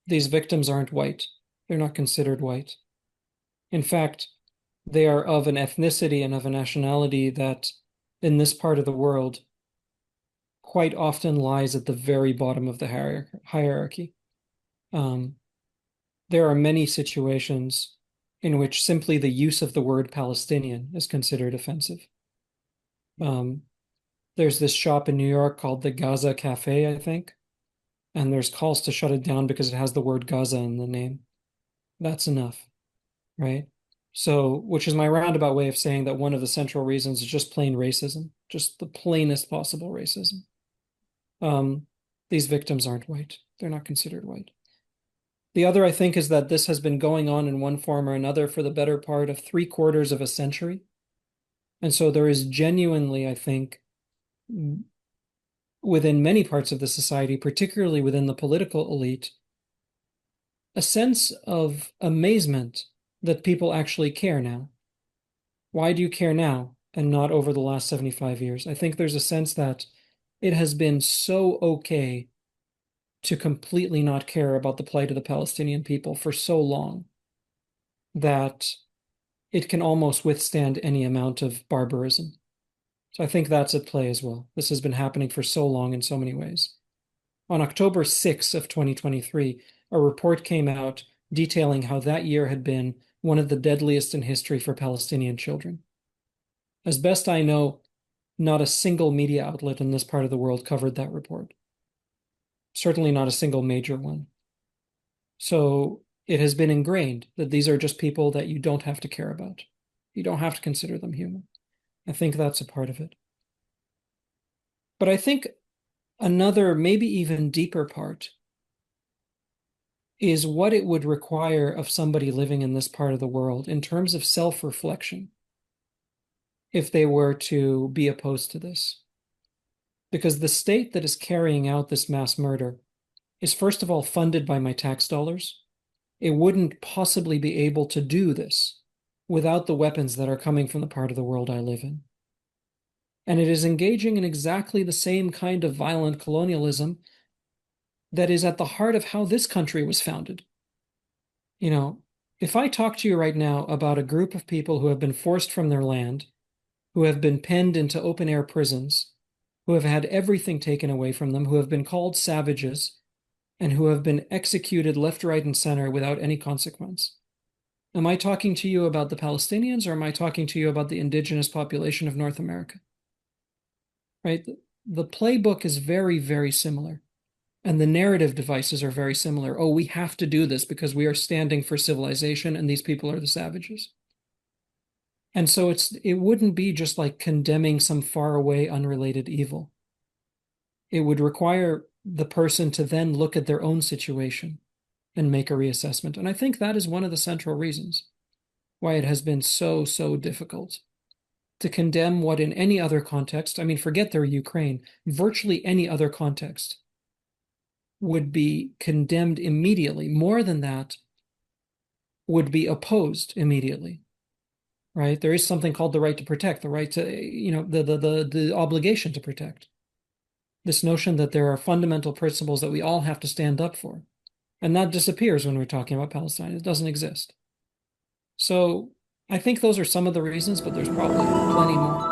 These victims aren't white. They're not considered white. In fact, they are of an ethnicity and of a nationality that, in this part of the world, quite often lies at the very bottom of the hierarchy. Um, there are many situations in which simply the use of the word Palestinian is considered offensive. Um, there's this shop in New York called the Gaza Cafe, I think, and there's calls to shut it down because it has the word Gaza in the name. That's enough, right? So, which is my roundabout way of saying that one of the central reasons is just plain racism, just the plainest possible racism. Um, these victims aren't white. They're not considered white. The other, I think, is that this has been going on in one form or another for the better part of 3/4 of a century. And so there is genuinely, I think, within many parts of the society, particularly within the political elite, a sense of amazement that people actually care now. Why do you care now and not over the last 75 years? I think there's a sense that it has been so okay to completely not care about the plight of the Palestinian people for so long that it can almost withstand any amount of barbarism. So I think that's at play as well. This has been happening for so long in so many ways. On October 6th of 2023, a report came out detailing how that year had been one of the deadliest in history for Palestinian children. As best I know, not a single media outlet in this part of the world covered that report. Certainly not a single major one. So it has been ingrained that these are just people that you don't have to care about. You don't have to consider them human. I think that's a part of it. But I think another, maybe even deeper part is what it would require of somebody living in this part of the world in terms of self-reflection if they were to be opposed to this. Because the state that is carrying out this mass murder is, first of all, funded by my tax dollars. It wouldn't possibly be able to do this without the weapons that are coming from the part of the world I live in. And it is engaging in exactly the same kind of violent colonialism that is at the heart of how this country was founded. You know, if I talk to you right now about a group of people who have been forced from their land, who have been penned into open air prisons, who have had everything taken away from them, who have been called savages, and who have been executed left, right, and center without any consequence. Am I talking to you about the Palestinians, or am I talking to you about the indigenous population of North America? Right? The playbook is very, very similar. And the narrative devices are very similar. Oh, we have to do this because we are standing for civilization and these people are the savages. And so it wouldn't be just like condemning some faraway, unrelated evil. It would require the person to then look at their own situation and make a reassessment. And I think that is one of the central reasons why it has been so, so difficult to condemn what in any other context, I mean, forget their Ukraine, virtually any other context would be condemned immediately. More than that, would be opposed immediately, right? There is something called the right to protect, the right to, the obligation to protect. This notion that there are fundamental principles that we all have to stand up for. And that disappears when we're talking about Palestine. It doesn't exist. So I think those are some of the reasons, but there's probably plenty more.